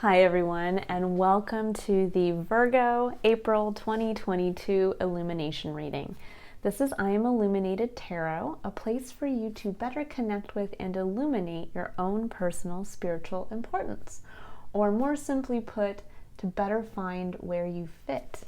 Hi everyone, and welcome to the Virgo April 2022 Illumination reading. This is I Am Illuminated Tarot, a place for you to better connect with and illuminate your own personal spiritual importance, or more simply put, to better find where you fit.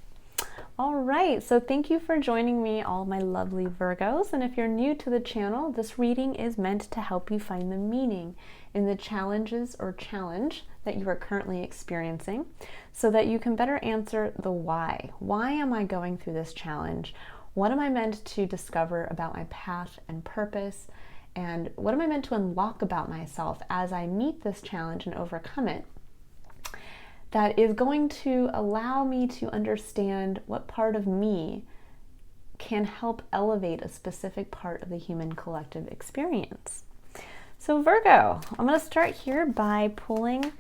All right, so thank you for joining me, all my lovely Virgos. And if you're new to the channel, this reading is meant to help you find the meaning in the challenges or challenge that you are currently experiencing so that you can better answer the why. Why am I going through this challenge? What am I meant to discover about my path and purpose? And what am I meant to unlock about myself as I meet this challenge and overcome it? That is going to allow me to understand what part of me can help elevate a specific part of the human collective experience. So Virgo, I'm going to start here by pulling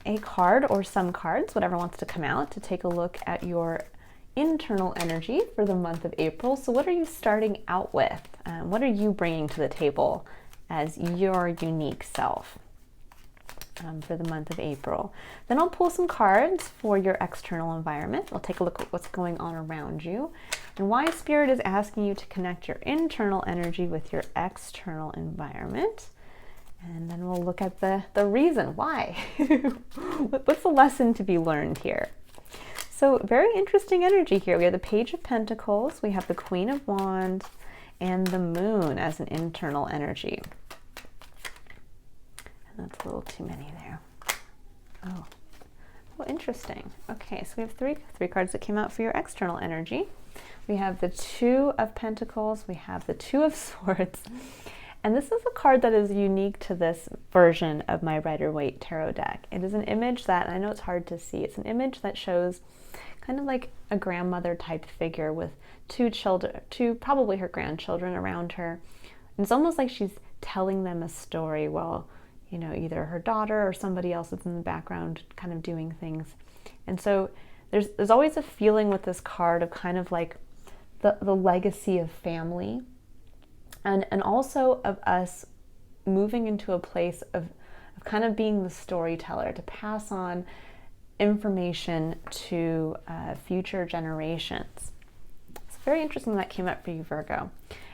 a card or some cards, whatever wants to come out, to take a look at your internal energy for the month of April. So what are you starting out with? What are you bringing to the table as your unique self? For the month of April. Then I'll pull some cards for your external environment. We'll take a look at what's going on around you and why Spirit is asking you to connect your internal energy with your external environment. And then we'll look at the reason why. What's the lesson to be learned here? So very interesting energy here. We have the Page of Pentacles, we have the Queen of Wands, and the Moon as an internal energy. That's a little too many there. Oh, interesting. Okay, so we have three cards that came out for your external energy. We have the Two of Pentacles, we have the Two of Swords, and this is a card that is unique to this version of my Rider-Waite tarot deck. It is an image that, I know it's hard to see, it's an image that shows kind of like a grandmother type figure with two children, probably her grandchildren around her. And it's almost like she's telling them a story while either her daughter or somebody else is in the background kind of doing things. And so there's always a feeling with this card of kind of like the legacy of family and also of us moving into a place of kind of being the storyteller to pass on information to future generations. It's very interesting that came up for you, Virgo.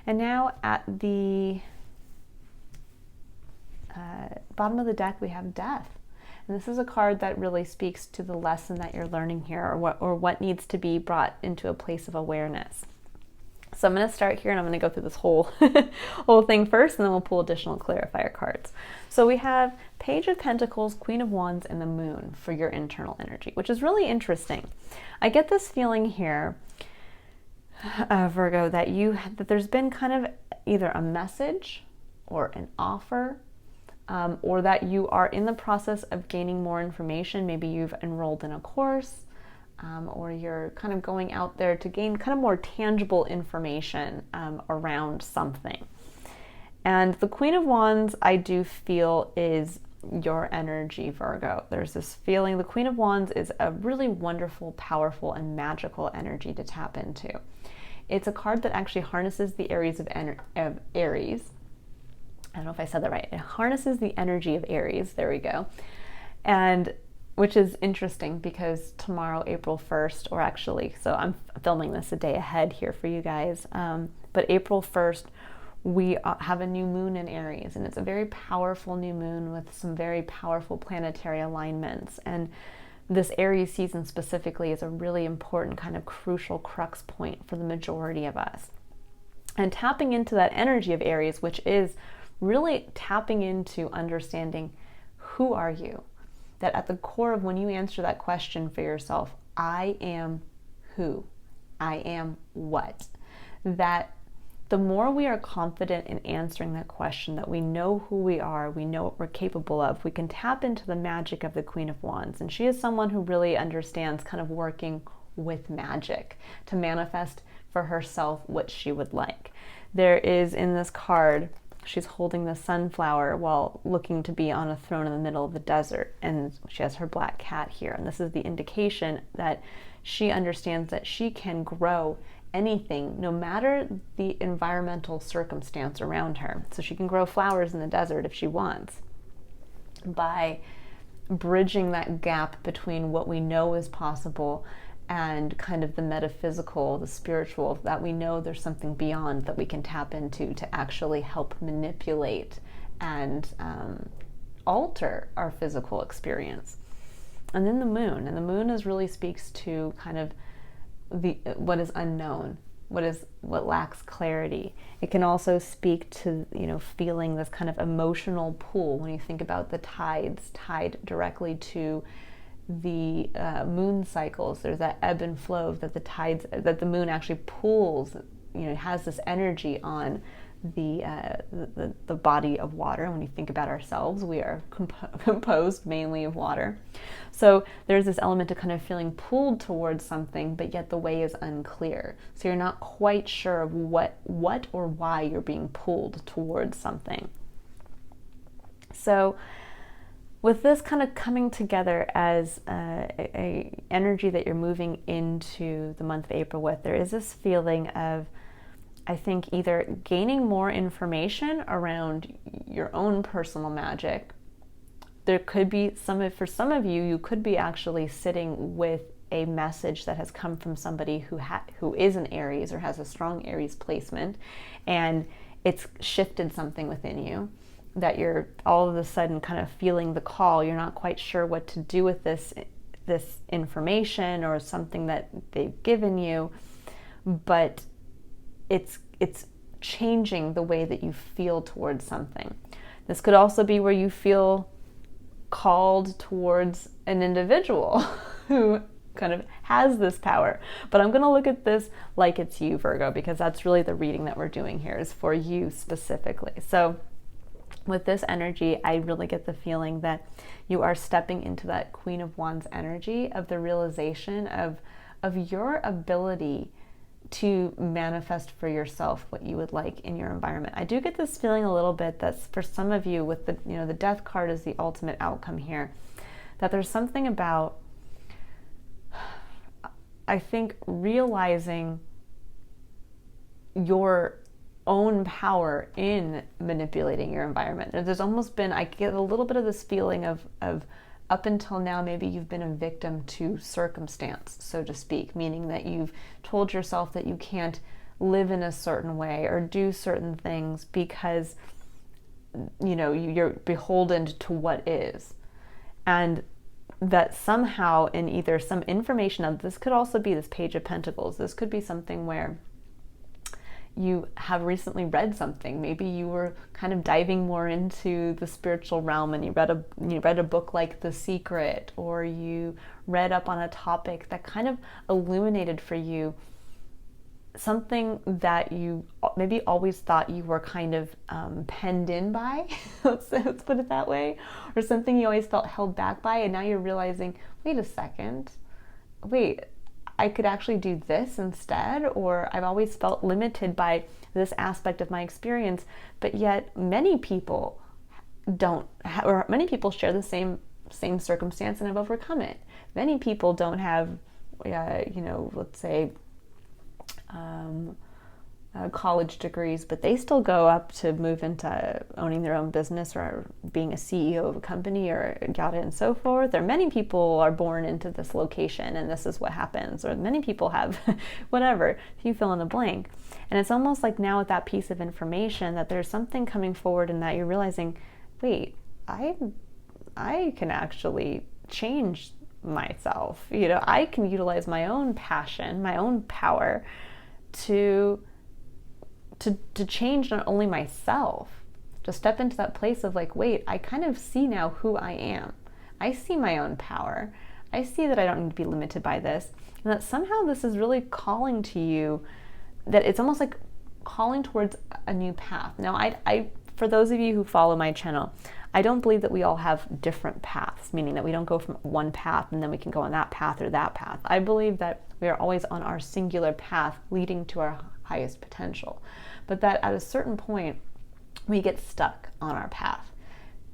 And now at the bottom of the deck, we have Death. And this is a card that really speaks to the lesson that you're learning here, or what needs to be brought into a place of awareness. So I'm going to start here and I'm going to go through this whole thing first, and then we'll pull additional clarifier cards. So we have Page of Pentacles, Queen of Wands, and the Moon for your internal energy, which is really interesting. I get this feeling here, Virgo, that there's been kind of either a message or an offer, or that you are in the process of gaining more information. Maybe you've enrolled in a course, or you're kind of going out there to gain kind of more tangible information around something. And the Queen of Wands, I do feel, is your energy, Virgo. There's this feeling, the Queen of Wands is a really wonderful, powerful, and magical energy to tap into. It's a card that actually harnesses the Aries of Aries. I don't know if I said that right. It harnesses the energy of Aries. There we go. And which is interesting because tomorrow, April 1st, or actually, so I'm filming this a day ahead here for you guys, but April 1st, we have a new moon in Aries, and it's a very powerful new moon with some very powerful planetary alignments. And this Aries season specifically is a really important kind of crucial crux point for the majority of us. And tapping into that energy of Aries, which is really tapping into understanding, who are you? That at the core of when you answer that question for yourself, I am who? I am what? That the more we are confident in answering that question, that we know who we are, we know what we're capable of, we can tap into the magic of the Queen of Wands. And she is someone who really understands kind of working with magic to manifest for herself what she would like. There is in this card, she's holding the sunflower while looking to be on a throne in the middle of the desert, and she has her black cat here, and this is the indication that she understands that she can grow anything no matter the environmental circumstance around her. So she can grow flowers in the desert if she wants by bridging that gap between what we know is possible and kind of the metaphysical, the spiritual, that we know there's something beyond that we can tap into to actually help manipulate and alter our physical experience. And then the moon, and the moon really speaks to kind of what is unknown, what lacks clarity. It can also speak to, feeling this kind of emotional pull when you think about the tides tied directly to the moon cycles. There's that ebb and flow that the moon actually pulls, has this energy on the body of water. When you think about ourselves, we are composed mainly of water. So there's this element of kind of feeling pulled towards something, but yet the way is unclear. So you're not quite sure of what or why you're being pulled towards something. So with this kind of coming together as a energy that you're moving into the month of April with, there is this feeling of, I think, either gaining more information around your own personal magic. There could be for some of you, you could be actually sitting with a message that has come from somebody who is an Aries or has a strong Aries placement, and it's shifted something within you, that you're all of a sudden kind of feeling the call. You're not quite sure what to do with this information or something that they've given you, but it's changing the way that you feel towards something. This could also be where you feel called towards an individual who kind of has this power. But I'm going to look at this like it's you, Virgo, because that's really the reading that we're doing here, is for you specifically. So with this energy, I really get the feeling that you are stepping into that Queen of Wands energy of the realization of your ability to manifest for yourself what you would like in your environment. I do get this feeling a little bit that for some of you, with the Death card is the ultimate outcome here, that there's something about, I think, realizing your own power in manipulating your environment. There's almost been, I get a little bit of this feeling of up until now, maybe you've been a victim to circumstance, so to speak, meaning that you've told yourself that you can't live in a certain way or do certain things because, you're beholden to what is. And that somehow in either some information, now this could also be this Page of Pentacles, this could be something where you have recently read something. Maybe you were kind of diving more into the spiritual realm and you read a book like The Secret, or you read up on a topic that kind of illuminated for you something that you maybe always thought you were kind of penned in by, let's put it that way, or something you always felt held back by, and now you're realizing, wait a second, I could actually do this instead, or I've always felt limited by this aspect of my experience, but yet many people or many people share the same circumstance and have overcome it. Many people don't have, let's say, college degrees, but they still go up to move into owning their own business or being a CEO of a company or yada and so forth. Or many people are born into this location and this is what happens. Or many people have whatever, you fill in the blank. And it's almost like now with that piece of information that there's something coming forward and that you're realizing, wait, I can actually change myself. I can utilize my own passion, my own power to change not only myself, to step into that place of like, wait, I kind of see now who I am. I see my own power. I see that I don't need to be limited by this. And that somehow this is really calling to you, that it's almost like calling towards a new path. Now, I for those of you who follow my channel, I don't believe that we all have different paths, meaning that we don't go from one path and then we can go on that path or that path. I believe that we are always on our singular path leading to our highest potential. But that at a certain point, we get stuck on our path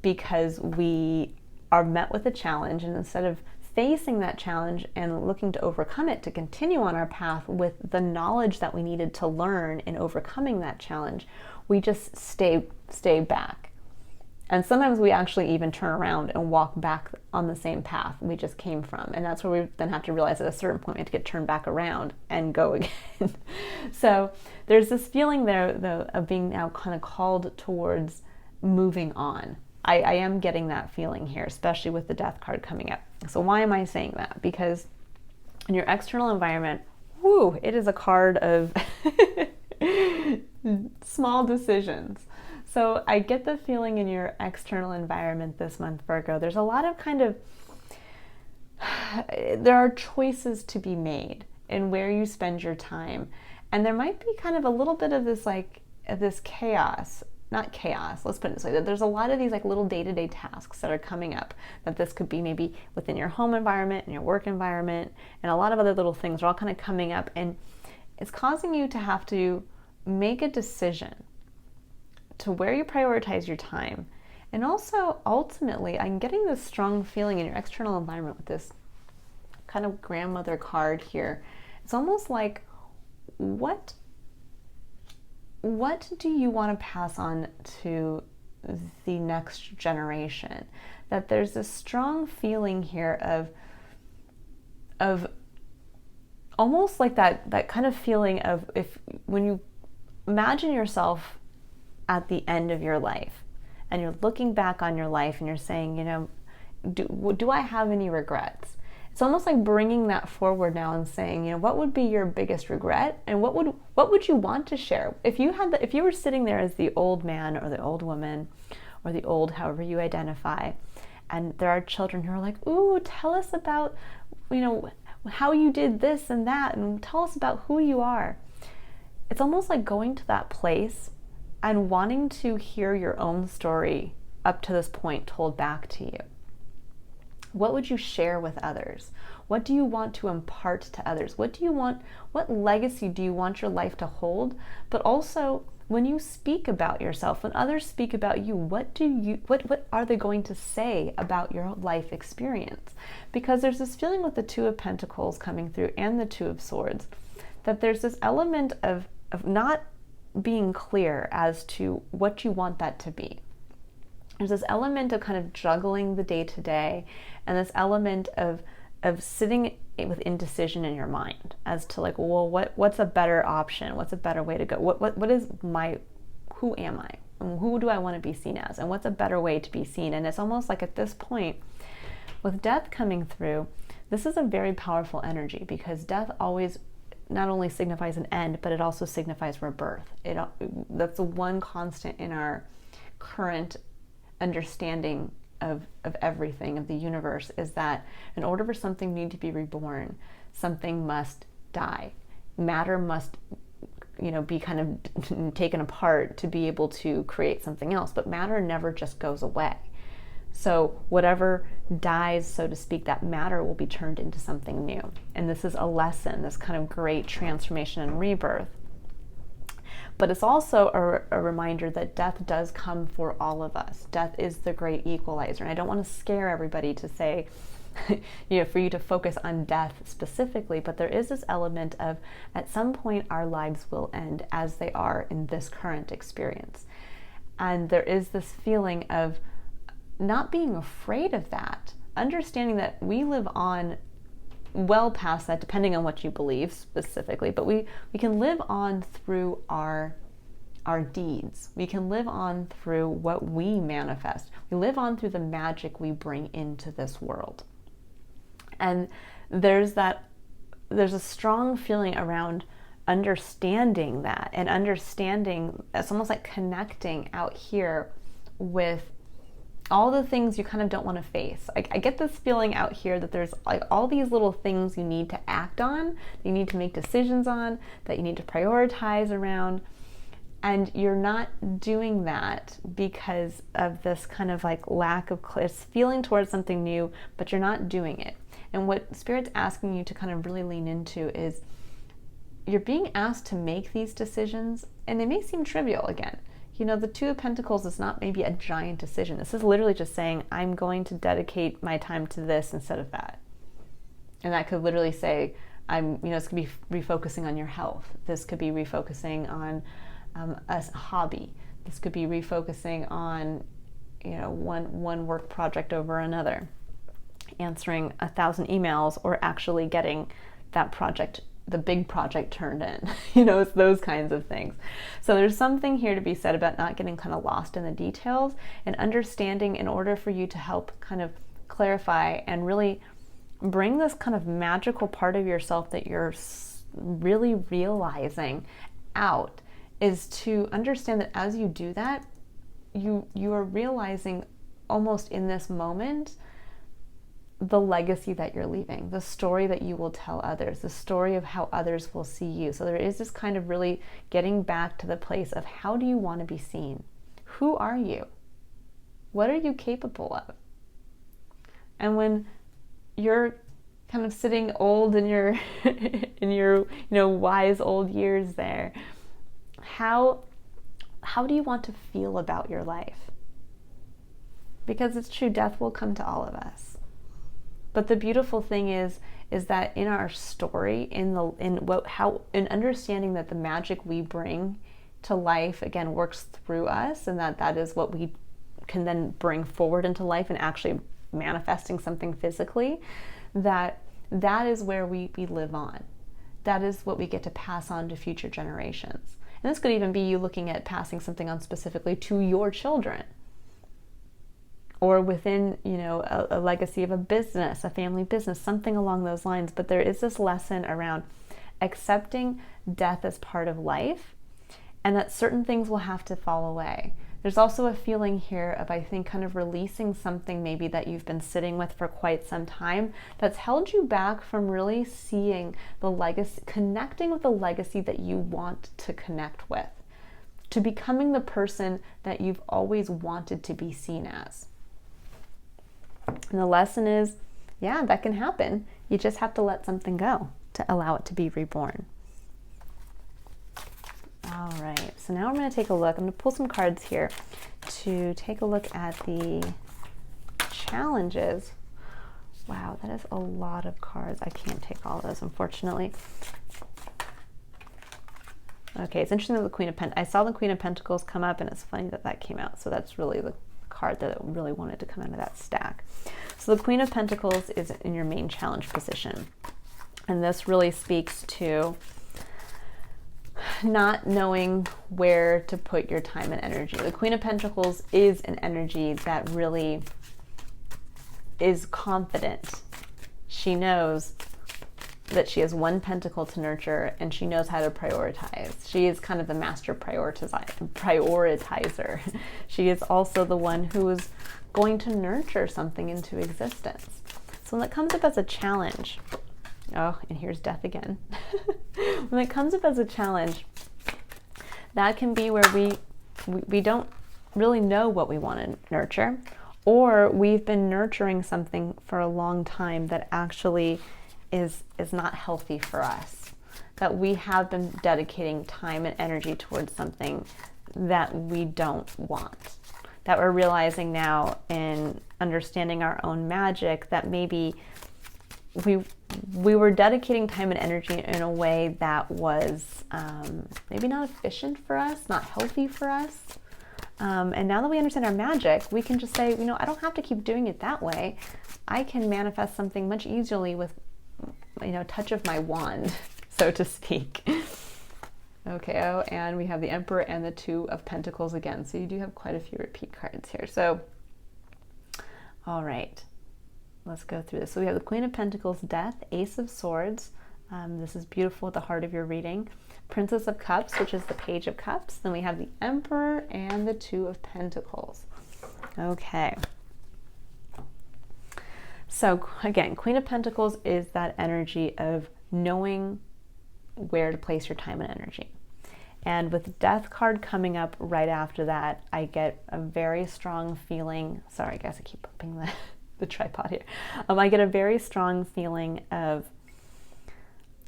because we are met with a challenge, and instead of facing that challenge and looking to overcome it, to continue on our path with the knowledge that we needed to learn in overcoming that challenge, we just stay back. And sometimes we actually even turn around and walk back on the same path we just came from. And that's where we then have to realize at a certain point we have to get turned back around and go again. So there's this feeling there, though, of being now kind of called towards moving on. I am getting that feeling here, especially with the Death card coming up. So why am I saying that? Because in your external environment, whoo, it is a card of small decisions. So I get the feeling in your external environment this month, Virgo, there's a lot of there are choices to be made in where you spend your time. And there might be kind of a little bit of this chaos. Not chaos, let's put it this way, that there's a lot of these like little day-to-day tasks that are coming up, that this could be maybe within your home environment and your work environment, and a lot of other little things are all kind of coming up, and it's causing you to have to make a decision to where you prioritize your time. And also, ultimately, I'm getting this strong feeling in your external environment with this kind of grandmother card here. It's almost like, what do you want to pass on to the next generation? That there's this strong feeling here of almost like that kind of feeling of, when you imagine yourself at the end of your life and you're looking back on your life and you're saying, do I have any regrets? It's almost like bringing that forward now and saying, what would be your biggest regret, and what would you want to share? If you were sitting there as the old man or the old woman or the old, however you identify, and there are children who are like, ooh, tell us about, how you did this and that, and tell us about who you are. It's almost like going to that place and wanting to hear your own story up to this point told back to you. What would you share with others? What do you want to impart to others? What legacy do you want your life to hold? But also, when you speak about yourself, when others speak about you, what are they going to say about your life experience? Because there's this feeling with the Two of Pentacles coming through and the Two of Swords, that there's this element of not being clear as to what you want that to be. There's this element of kind of juggling the day-to-day, and this element of sitting with indecision in your mind as to like, well, what's a better option? What's a better way to go? Who am I? And who do I want to be seen as? And what's a better way to be seen? And it's almost like at this point, with death coming through, this is a very powerful energy, because death always not only signifies an end, but it also signifies rebirth. That's the one constant in our current understanding of everything, of the universe, is that in order for something new to be reborn, something must die. Matter must be kind of taken apart to be able to create something else, but matter never just goes away. So whatever dies, so to speak, that matter will be turned into something new. And this is a lesson, this kind of great transformation and rebirth. But it's also a reminder that death does come for all of us. Death is the great equalizer. And I don't want to scare everybody to say, for you to focus on death specifically, but there is this element of, at some point our lives will end as they are in this current experience. And there is this feeling of not being afraid of that, understanding that we live on well past that, depending on what you believe specifically, but we can live on through our deeds. We can live on through what we manifest. We live on through the magic we bring into this world. And there's a strong feeling around understanding that, and understanding, it's almost like connecting out here with all the things you kind of don't want to face. I get this feeling out here that there's like all these little things you need to act on, you need to make decisions on, that you need to prioritize around, and you're not doing that because of this kind of like lack of feeling towards something new, but you're not doing it. And what Spirit's asking you to kind of really lean into is, you're being asked to make these decisions, and they may seem trivial again. The Two of Pentacles is not maybe a giant decision. This is literally just saying, I'm going to dedicate my time to this instead of that. And that could literally say, this could be refocusing on your health. This could be refocusing on a hobby. This could be refocusing on, one work project over another, answering 1,000 emails, or actually getting that project, the big project, turned in. It's those kinds of things. So there's something here to be said about not getting kind of lost in the details and understanding, in order for you to help kind of clarify and really bring this kind of magical part of yourself that you're really realizing out, is to understand that as you do that, you are realizing almost in this moment the legacy that you're leaving, the story that you will tell others, the story of how others will see you. So there is this kind of really getting back to the place of, how do you want to be seen? Who are you? What are you capable of? And when you're kind of sitting old in your in your wise old years there, how do you want to feel about your life? Because it's true, death will come to all of us. But the beautiful thing is that in our story, in understanding that the magic we bring to life, again, works through us, and that is what we can then bring forward into life and actually manifesting something physically, that is where we live on. That is what we get to pass on to future generations. And this could even be you looking at passing something on specifically to your children, or within, a legacy of a business, a family business, something along those lines. But there is this lesson around accepting death as part of life, and that certain things will have to fall away. There's also a feeling here of, I think, kind of releasing something maybe that you've been sitting with for quite some time that's held you back from really seeing the legacy, connecting with the legacy that you want to connect with, to becoming the person that you've always wanted to be seen as. And the lesson is, yeah, that can happen. You just have to let something go to allow it to be reborn. All right, so now I'm going to take a look. I'm going to pull some cards here to take a look at the challenges. Wow, that is a lot of cards. I can't take all of those, unfortunately. Okay, it's interesting that the Queen of Pentacles, I saw the Queen of Pentacles come up, and it's funny that came out. So that's really the card that really wanted to come out of that stack. So the Queen of Pentacles is in your main challenge position. And this really speaks to not knowing where to put your time and energy. The Queen of Pentacles is an energy that really is confident. She knows that she has one pentacle to nurture, and she knows how to prioritize. She is kind of the master prioritizer. She is also the one who is going to nurture something into existence. So when it comes up as a challenge, oh, and here's death again. When it comes up as a challenge, that can be where we don't really know what we want to nurture, or we've been nurturing something for a long time that actually is not healthy for us, that we have been dedicating time and energy towards something that we don't want, that we're realizing now in understanding our own magic that maybe we were dedicating time and energy in a way that was maybe not efficient for us, not healthy for us. And now that we understand our magic, we can just say, I don't have to keep doing it that way. I can manifest something much easily with, touch of my wand, so to speak. Okay, oh, and we have the Emperor and the Two of Pentacles again. So you do have quite a few repeat cards here. So, all right, let's go through this. So we have the Queen of Pentacles, Death, Ace of Swords. This is beautiful at the heart of your reading. Princess of Cups, which is the Page of Cups. Then we have the Emperor and the Two of Pentacles. Okay. So again, Queen of Pentacles is that energy of knowing where to place your time and energy. And with the Death card coming up right after that, I get a very strong feeling, sorry guys, I keep bumping the tripod here. I get a very strong feeling of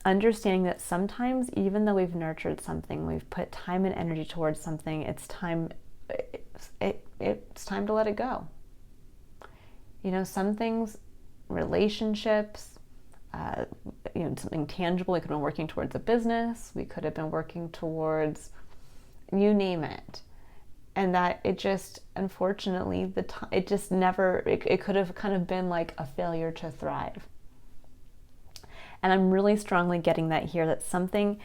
understanding that sometimes, even though we've nurtured something, we've put time and energy towards something, it's time to let it go. Some things, relationships, something tangible. We could have been working towards a business. We could have been working towards, you name it. And that it just, unfortunately, it just never, it could have kind of been like a failure to thrive. And I'm really strongly getting that here, that something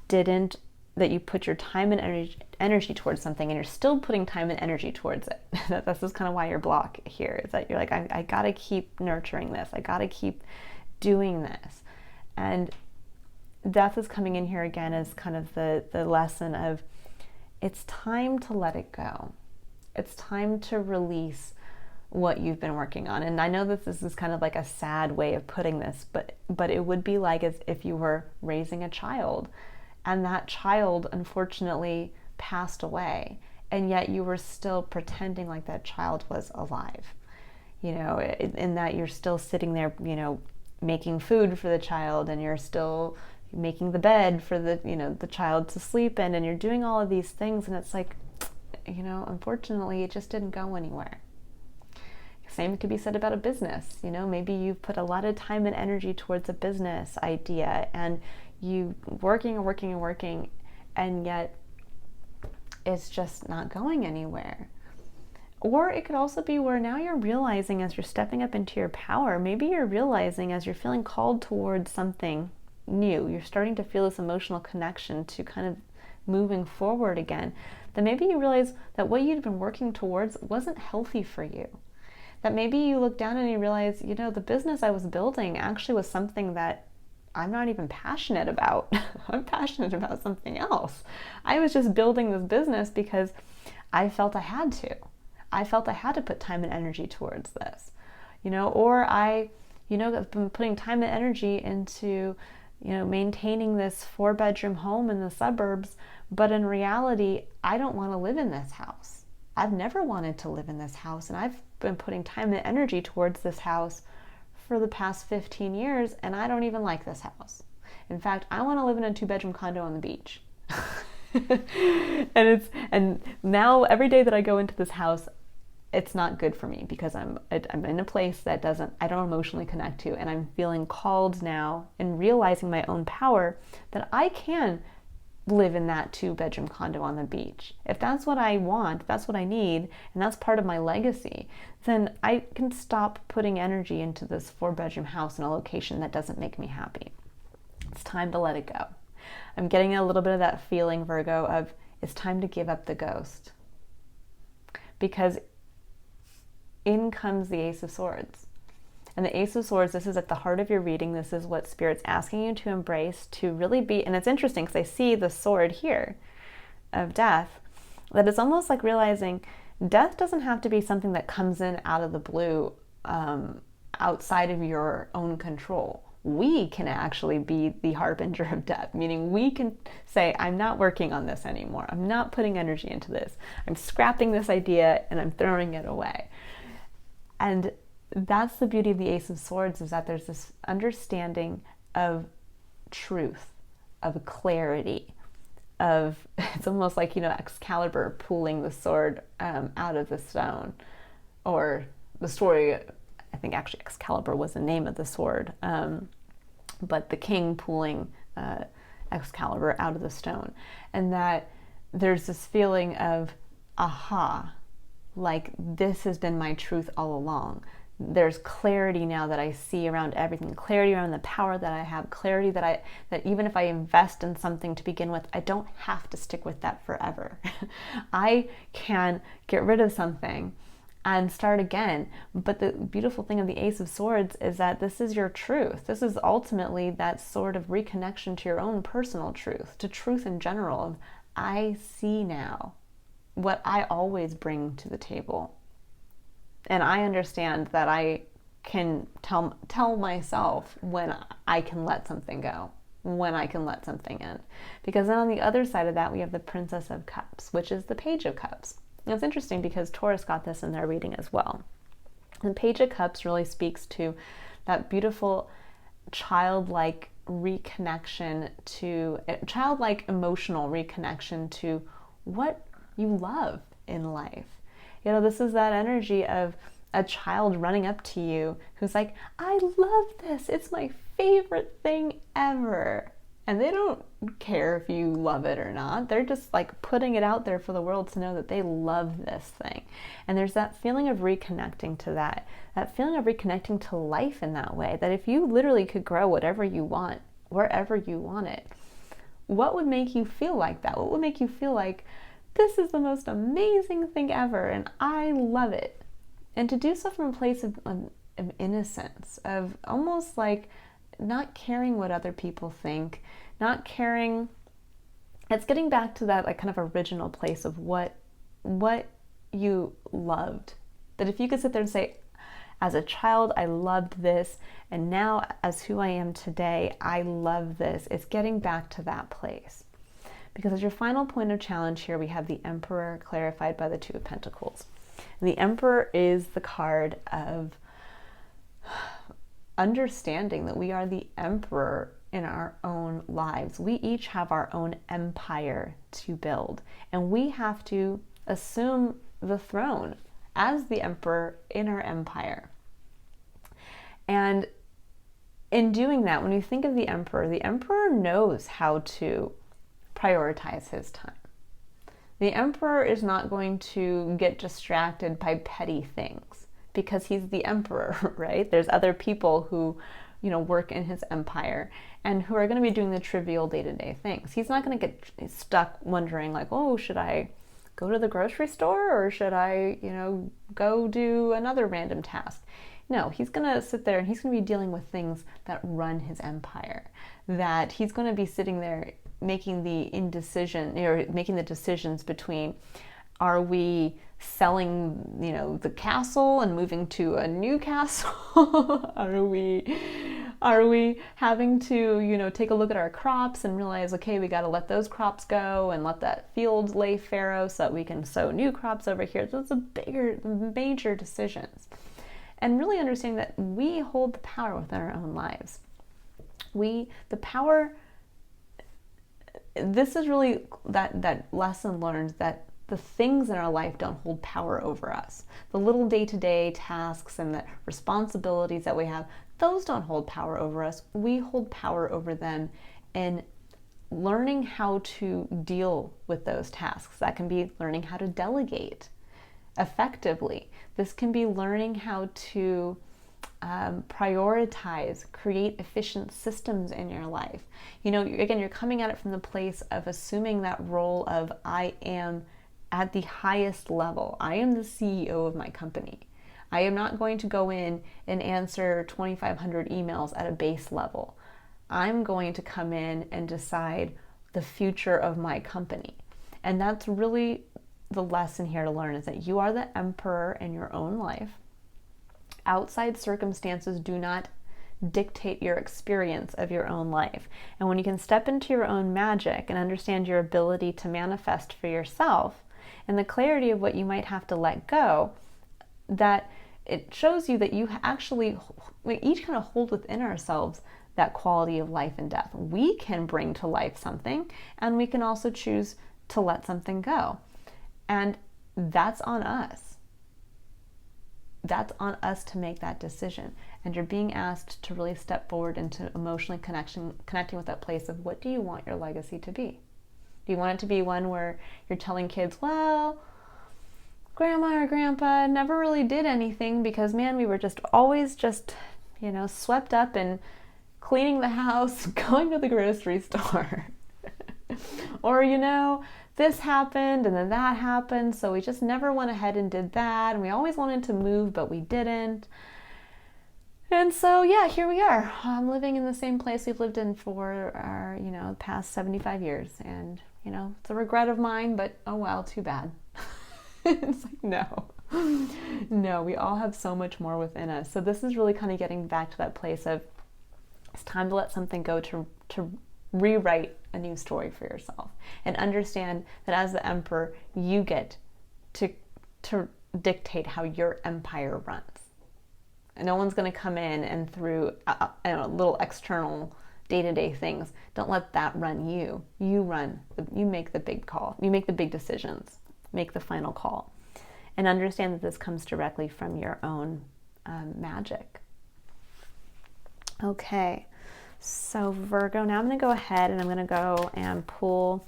didn't, that you put your time and energy towards something, and you're still putting time and energy towards it. This is kind of why your block here is that you're like, I gotta keep nurturing this. I gotta keep doing this. And death is coming in here again as kind of the lesson of, it's time to let it go. It's time to release what you've been working on. And I know that this is kind of like a sad way of putting this, but it would be like as if you were raising a child, and that child unfortunately passed away, and yet you were still pretending like that child was alive. You know, in that you're still sitting there, you know, making food for the child, and you're still making the bed for the, you know, the child to sleep in, and you're doing all of these things, and it's like, you know, unfortunately it just didn't go anywhere. Same could be said about a business. You know, maybe you've put a lot of time and energy towards a business idea, and you working and working and working, and yet it's just not going anywhere. Or it could also be where now you're realizing, as you're stepping up into your power, maybe you're realizing as you're feeling called towards something new, you're starting to feel this emotional connection to kind of moving forward again, that maybe you realize that what you'd been working towards wasn't healthy for you. That maybe you look down and you realize, you know, the business I was building actually was something that I'm not even passionate about. I'm passionate about something else. I was just building this business because I felt I had to. I felt I had to put time and energy towards this, you know, or I, you know, have been putting time and energy into, you know, maintaining this 4-bedroom home in the suburbs, but in reality, I don't want to live in this house. I've never wanted to live in this house, and I've been putting time and energy towards this house for the past 15 years, and I don't even like this house. In fact, I want to live in a 2-bedroom condo on the beach. and now every day that I go into this house, it's not good for me because I'm in a place that I don't emotionally connect to, and I'm feeling called now and realizing my own power that I can live in that 2-bedroom condo on the beach. If that's what I want, if that's what I need, and that's part of my legacy, then I can stop putting energy into this 4-bedroom house in a location that doesn't make me happy. It's time to let it go. I'm getting a little bit of that feeling, Virgo, of it's time to give up the ghost. Because in comes the Ace of Swords. And the Ace of Swords, this is at the heart of your reading. This is what Spirit's asking you to embrace, to really be, and it's interesting because I see the sword here of death, that it's almost like realizing death doesn't have to be something that comes in out of the blue, outside of your own control. We can actually be the harbinger of death, meaning we can say, I'm not working on this anymore. I'm not putting energy into this. I'm scrapping this idea and I'm throwing it away. And that's the beauty of the Ace of Swords, is that there's this understanding of truth, of clarity, of, it's almost like, you know, Excalibur pulling the sword out of the stone, or the story, I think actually Excalibur was the name of the sword, but the king pulling Excalibur out of the stone. And that there's this feeling of, aha, like this has been my truth all along. There's clarity now that I see around everything, clarity around the power that I have, clarity that even if I invest in something to begin with, I don't have to stick with that forever. I can get rid of something and start again. But the beautiful thing of the Ace of Swords is that this is your truth. This is ultimately that sort of reconnection to your own personal truth, to truth in general, of I see now what I always bring to the table. And I understand that I can tell myself when I can let something go, when I can let something in. Because then on the other side of that, we have the Princess of Cups, which is the Page of Cups. And it's interesting because Taurus got this in their reading as well. The Page of Cups really speaks to that beautiful childlike reconnection to, childlike emotional reconnection to what you love in life. You know, this is that energy of a child running up to you who's like, I love this. It's my favorite thing ever. And they don't care if you love it or not. They're just like putting it out there for the world to know that they love this thing. And there's that feeling of reconnecting to that feeling of reconnecting to life in that way, that if you literally could grow whatever you want, wherever you want it, what would make you feel like that? What would make you feel like this is the most amazing thing ever and I love it? And to do so from a place of innocence, of almost like not caring what other people think, not caring. It's getting back to that like kind of original place of what you loved. That if you could sit there and say, as a child, I loved this, and now as who I am today, I love this. It's getting back to that place. Because as your final point of challenge here, we have the Emperor clarified by the Two of Pentacles. And the Emperor is the card of understanding that we are the emperor in our own lives. We each have our own empire to build, and we have to assume the throne as the emperor in our empire. And in doing that, when you think of the emperor knows how to prioritize his time. The emperor is not going to get distracted by petty things, because he's the emperor, right? There's other people who, work in his empire and who are going to be doing the trivial day-to-day things. He's not going to get stuck wondering like, oh, should I go to the grocery store or should I, go do another random task? No, he's going to sit there and he's going to be dealing with things that run his empire, that he's going to be sitting there making the decisions between, are we selling, the castle and moving to a new castle? Are we having to, take a look at our crops and realize, okay, we got to let those crops go and let that field lay fallow so that we can sow new crops over here? Those are major decisions. And really understanding that we hold the power within our own lives. This is really that lesson learned, that the things in our life don't hold power over us. The little day-to-day tasks and the responsibilities that we have, those don't hold power over us. We hold power over them in learning how to deal with those tasks. That can be learning how to delegate effectively. This can be learning how to prioritize, create efficient systems in your life. Again, you're coming at it from the place of assuming that role of I am at the highest level. I am the CEO of my company. I am not going to go in and answer 2,500 emails at a base level. I'm going to come in and decide the future of my company. And that's really the lesson here to learn, is that you are the emperor in your own life. Outside circumstances do not dictate your experience of your own life. And when you can step into your own magic and understand your ability to manifest for yourself and the clarity of what you might have to let go, that it shows you that we each kind of hold within ourselves that quality of life and death. We can bring to life something, and we can also choose to let something go. And that's on us. That's on us to make that decision. And you're being asked to really step forward into emotionally connecting with that place of, what do you want your legacy to be? Do you want it to be one where you're telling kids, well, grandma or grandpa never really did anything because, man, we were always swept up in cleaning the house, going to the grocery store. Or, this happened and then that happened, so we just never went ahead and did that, and we always wanted to move, but we didn't. And so, yeah, here we are. I'm living in the same place we've lived in for our, past 75 years. And, it's a regret of mine, but oh well, too bad. It's like, no, we all have so much more within us. So this is really kind of getting back to that place of, it's time to let something go, to rewrite a new story for yourself, and understand that as the emperor, you get to dictate how your empire runs. And no one's going to come in and through little external day-to-day things. Don't let that run you. You make the big call. You make the big decisions. Make the final call. And understand that this comes directly from your own magic. Okay, So Virgo, now I'm going to go ahead and I'm going to go and pull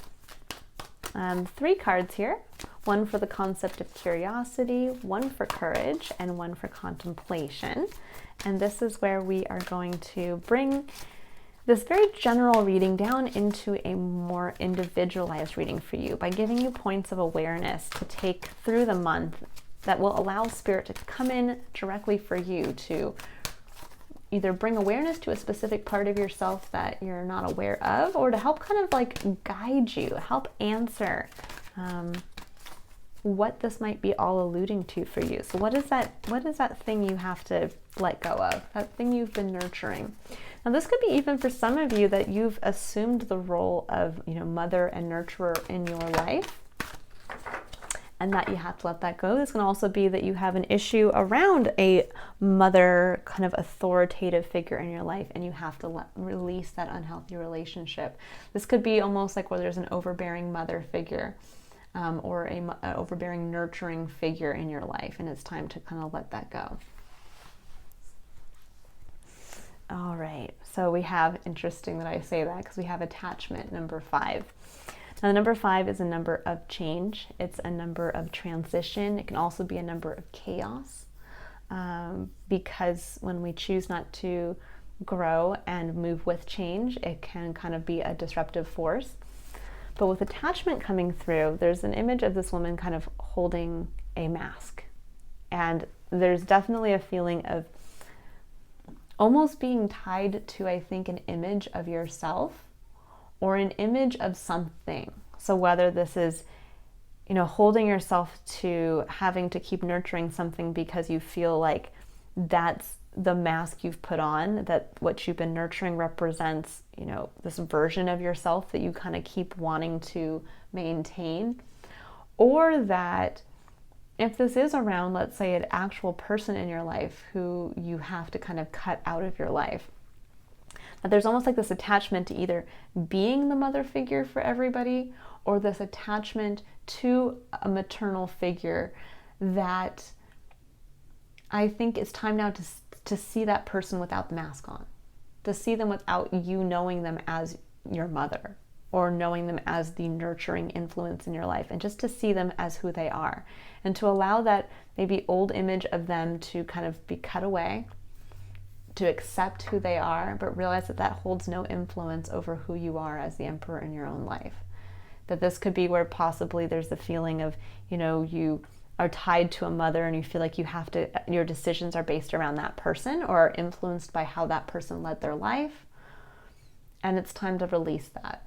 3 cards here. One for the concept of curiosity, one for courage, and one for contemplation. And this is where we are going to bring this very general reading down into a more individualized reading for you by giving you points of awareness to take through the month that will allow Spirit to come in directly for you to either bring awareness to a specific part of yourself that you're not aware of, or to help kind of like guide you, help answer what this might be all alluding to for you. So what is that thing you have to let go of, that thing you've been nurturing? Now this could be even for some of you that you've assumed the role of, mother and nurturer in your life, and that you have to let that go. This can also be that you have an issue around a mother kind of authoritative figure in your life, and you have to release that unhealthy relationship. This could be almost like where there's an overbearing mother figure, or an overbearing nurturing figure in your life, and it's time to kind of let that go. All right, so we have, interesting that I say that, because we have attachment, number 5. Now, number 5 is a number of change. It's a number of transition. It can also be a number of chaos, because when we choose not to grow and move with change, it can kind of be a disruptive force. But with attachment coming through, there's an image of this woman kind of holding a mask. And there's definitely a feeling of almost being tied to, I think, an image of yourself or an image of something. So whether this is, holding yourself to having to keep nurturing something because you feel like that's the mask you've put on, that what you've been nurturing represents, this version of yourself that you kind of keep wanting to maintain, or that if this is around, let's say, an actual person in your life who you have to kind of cut out of your life, that there's almost like this attachment to either being the mother figure for everybody, or this attachment to a maternal figure that I think it's time now to see that person without the mask on, to see them without you knowing them as your mother or knowing them as the nurturing influence in your life, and just to see them as who they are, and to allow that maybe old image of them to kind of be cut away, to accept who they are, but realize that that holds no influence over who you are as the emperor in your own life. That this could be where possibly there's the feeling of, you are tied to a mother and you feel like you have to, your decisions are based around that person or are influenced by how that person led their life. And it's time to release that.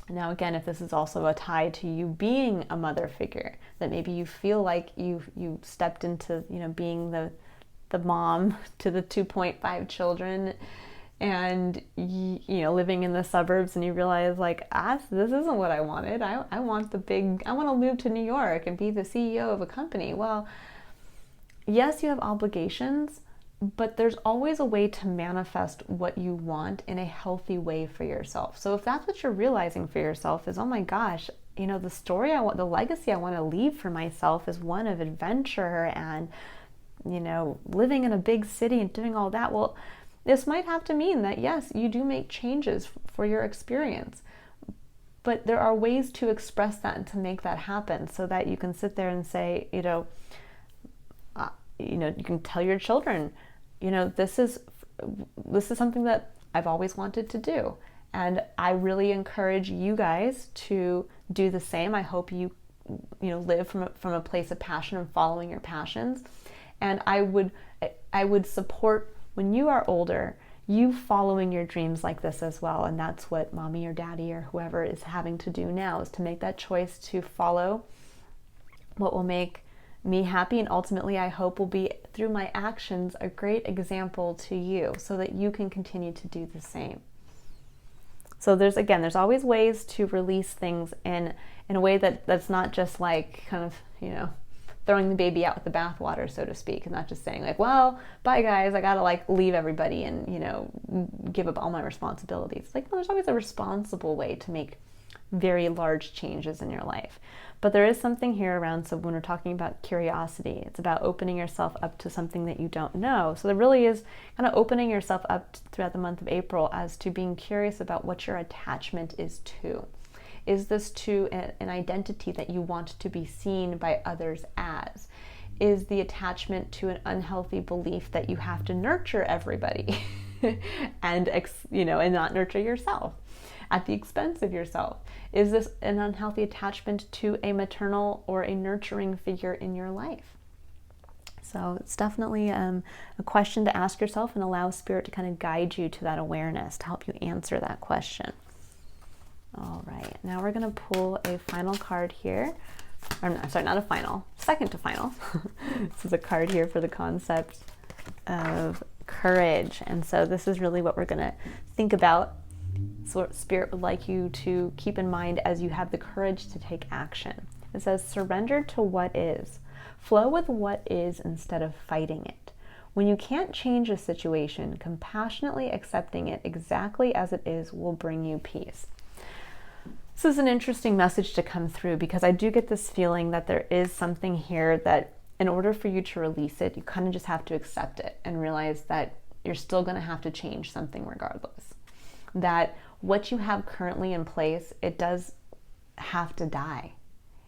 Now, again, if this is also a tie to you being a mother figure, that maybe you feel like you stepped into, being the mom to the 2.5 children, and living in the suburbs, and you realize like, this isn't what I wanted. I want to move to New York and be the CEO of a company. Well, yes, you have obligations, but there's always a way to manifest what you want in a healthy way for yourself. So if that's what you're realizing for yourself is, oh my gosh, the story the legacy I want to leave for myself is one of adventure and, living in a big city and doing all that. Well, this might have to mean that, yes, you do make changes for your experience, but there are ways to express that and to make that happen so that you can sit there and say, you can tell your children, this is something that I've always wanted to do. And I really encourage you guys to do the same. I hope you live from a place of passion and following your passions. And I would support, when you are older, you following your dreams like this as well. And that's what mommy or daddy or whoever is having to do now, is to make that choice to follow what will make me happy, and ultimately I hope will be, through my actions, a great example to you so that you can continue to do the same. So there's always ways to release things in a way that's not just like kind of, throwing the baby out with the bathwater, so to speak, and not just saying like, well, bye guys, I gotta like leave everybody and, give up all my responsibilities. Like, no, there's always a responsible way to make very large changes in your life. But there is something here around, so when we're talking about curiosity, it's about opening yourself up to something that you don't know. So there really is kind of opening yourself up throughout the month of April as to being curious about what your attachment is to. Is this to an identity that you want to be seen by others as? Is the attachment to an unhealthy belief that you have to nurture everybody and not nurture yourself at the expense of yourself? Is this an unhealthy attachment to a maternal or a nurturing figure in your life? So it's definitely a question to ask yourself and allow Spirit to kind of guide you to that awareness to help you answer that question. All right, now we're going to pull a final card here. Not a final, second to final. This is a card here for the concept of courage. And so this is really what we're going to think about. So what Spirit would like you to keep in mind as you have the courage to take action. It says, surrender to what is. Flow with what is instead of fighting it. When you can't change a situation, compassionately accepting it exactly as it is will bring you peace. This is an interesting message to come through because I do get this feeling that there is something here that in order for you to release it, you kind of just have to accept it and realize that you're still going to have to change something regardless. That what you have currently in place, it does have to die.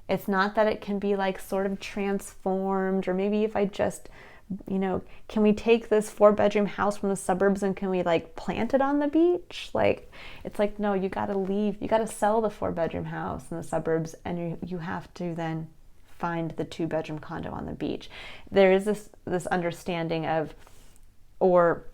It's not that it can be like sort of transformed, or maybe if I just, can we take this 4-bedroom house from the suburbs and can we like plant it on the beach? Like, it's like, no, you got to leave. You got to sell the 4-bedroom house in the suburbs and you have to then find the 2-bedroom condo on the beach. There is this understanding of, or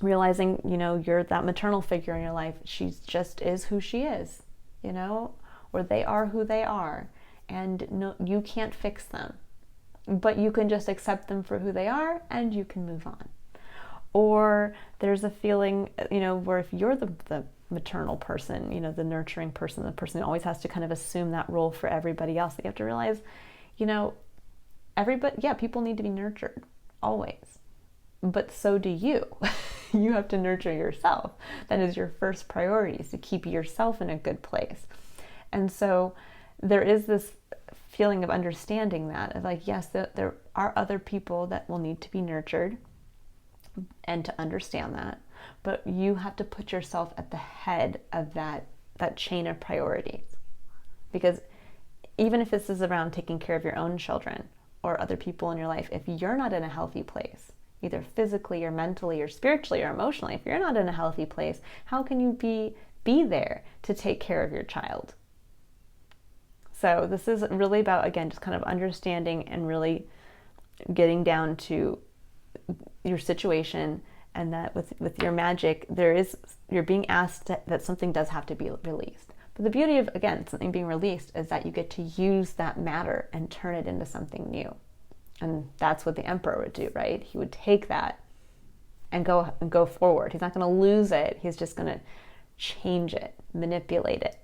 realizing, you're that maternal figure in your life. She just is who she is, or they are who they are. And no, you can't fix them. But you can just accept them for who they are and you can move on. Or there's a feeling, where if you're the maternal person, the nurturing person, the person who always has to kind of assume that role for everybody else, you have to realize, people need to be nurtured, always. But so do you. You have to nurture yourself. That is your first priority, is to keep yourself in a good place. And so there is this feeling of understanding that, of like, yes, there are other people that will need to be nurtured, and to understand that, but you have to put yourself at the head of that chain of priorities. Because even if this is around taking care of your own children or other people in your life, if you're not in a healthy place, either physically or mentally or spiritually or emotionally, if you're not in a healthy place, how can you be there to take care of your child? So this is really about, again, just kind of understanding and really getting down to your situation, and that with your magic, you're being asked that something does have to be released. But the beauty of, again, something being released is that you get to use that matter and turn it into something new. And that's what the Emperor would do, right? He would take that and go forward. He's not going to lose it. He's just going to change it, manipulate it,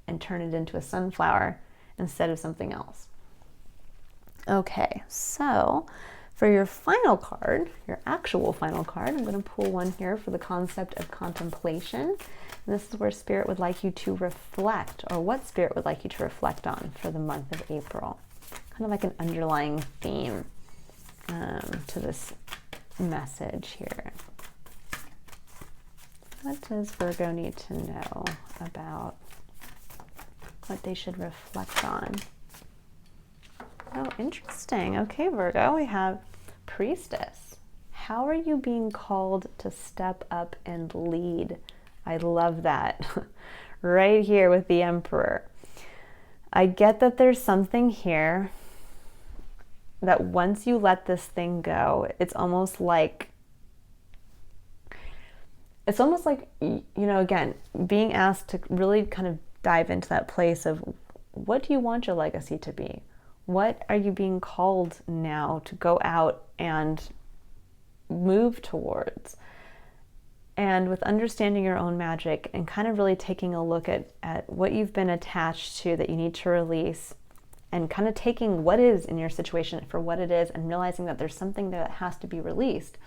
and turn it into a sunflower instead of something else. Okay, so for your final card, your actual final card, I'm going to pull one here for the concept of contemplation. And this is where Spirit would like you to reflect, or what Spirit would like you to reflect on for the month of April. Kind of like an underlying theme to this message here. What does Virgo need to know about what they should reflect on? Oh, interesting. Okay, Virgo, we have Priestess. How are you being called to step up and lead? I love that. Right here with the Emperor. I get that there's something here that once you let this thing go, it's almost like, again, being asked to really kind of dive into that place of, what do you want your legacy to be? What are you being called now to go out and move towards? And with understanding your own magic and kind of really taking a look at what you've been attached to that you need to release, and kind of taking what is in your situation for what it is and realizing that there's something that has to be released.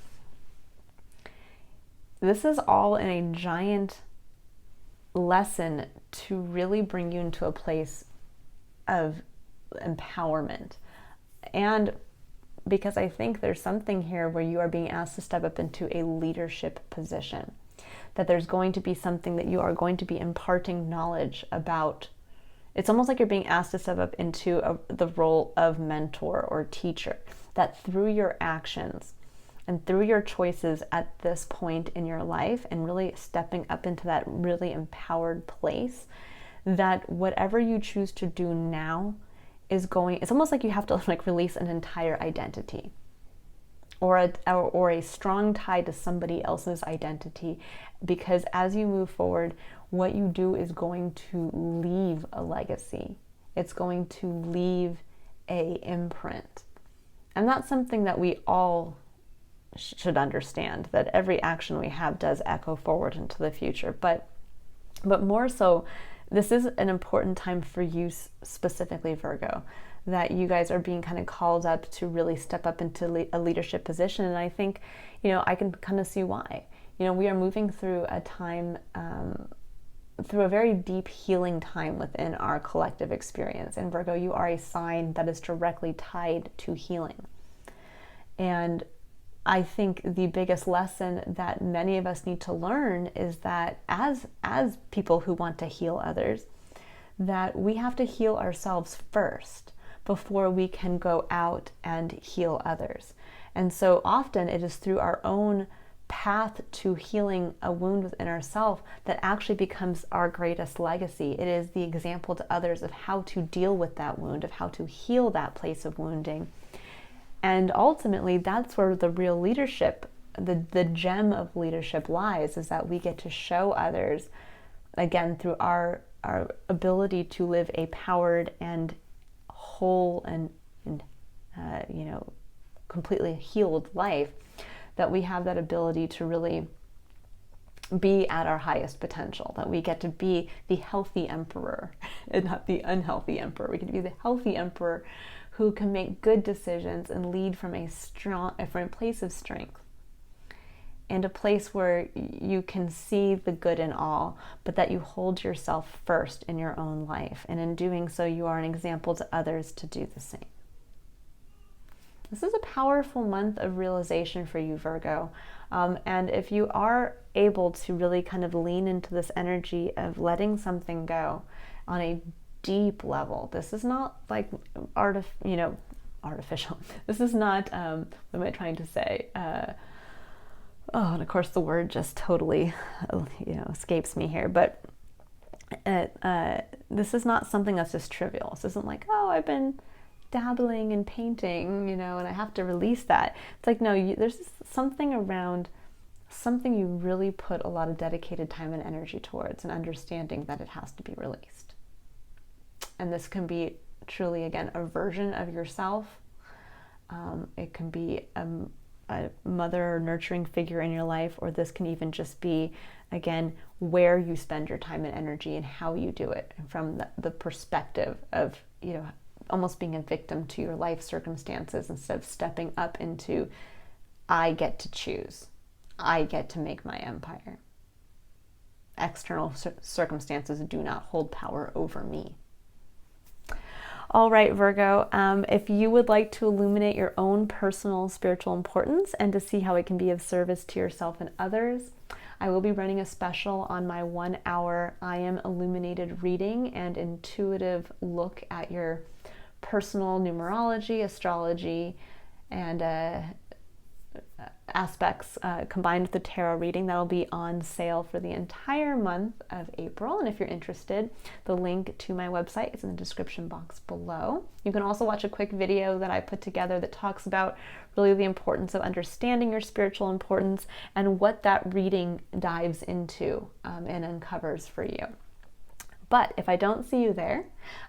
This is all in a giant lesson to really bring you into a place of empowerment. And because I think there's something here where you are being asked to step up into a leadership position, that there's going to be something that you are going to be imparting knowledge about. It's almost like you're being asked to step up into the role of mentor or teacher, that through your actions and through your choices at this point in your life, and really stepping up into that really empowered place, that whatever you choose to do now is going, it's almost like you have to like release an entire identity or a strong tie to somebody else's identity, because as you move forward, what you do is going to leave a legacy. It's going to leave a imprint. And that's something that we all should understand, that every action we have does echo forward into the future. But more so, this is an important time for you specifically, Virgo, that you guys are being kind of called up to really step up into a leadership position. And I think, I can kind of see why. We are moving through a time, through a very deep healing time within our collective experience. And Virgo, you are a sign that is directly tied to healing. And I think the biggest lesson that many of us need to learn is that as people who want to heal others, that we have to heal ourselves first before we can go out and heal others. And so often it is through our own path to healing a wound within ourselves that actually becomes our greatest legacy. It is the example to others of how to deal with that wound, of how to heal that place of wounding. And ultimately, that's where the real leadership, the gem of leadership lies, is that we get to show others, again, through our ability to live a powered and whole and completely healed life, that we have that ability to really be at our highest potential, that we get to be the healthy emperor and not the unhealthy emperor. We get to be the healthy emperor who can make good decisions and lead from a place of strength, and a place where you can see the good in all, but that you hold yourself first in your own life. And in doing so, you are an example to others to do the same. This is a powerful month of realization for you, Virgo. And if you are able to really kind of lean into this energy of letting something go on a deep level, this is not like artificial. This is not, what am I trying to say? And of course the word just totally, escapes me here. But this is not something that's just trivial. This isn't like, I've been dabbling in painting, and I have to release that. It's like, no, there's something around something you really put a lot of dedicated time and energy towards, and understanding that it has to be released. And this can be truly, again, a version of yourself. It can be a mother or nurturing figure in your life, or this can even just be, again, where you spend your time and energy and how you do it, and from the perspective of, almost being a victim to your life circumstances instead of stepping up into, I get to choose. I get to make my empire. External circumstances do not hold power over me. All right, Virgo, if you would like to illuminate your own personal spiritual importance and to see how it can be of service to yourself and others, I will be running a special on my 1-hour I Am Illuminated reading and intuitive look at your personal numerology, astrology, and aspects combined with the tarot reading. That will be on sale for the entire month of April. And if you're interested, the link to my website is in the description box below. You can also watch a quick video that I put together that talks about really the importance of understanding your spiritual importance and what that reading dives into and uncovers for you. But if I don't see you there,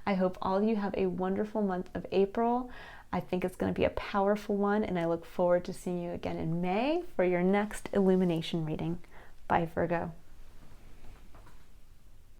I hope all of you have a wonderful month of April. I think it's going to be a powerful one, and I look forward to seeing you again in May for your next illumination reading. Bye, Virgo.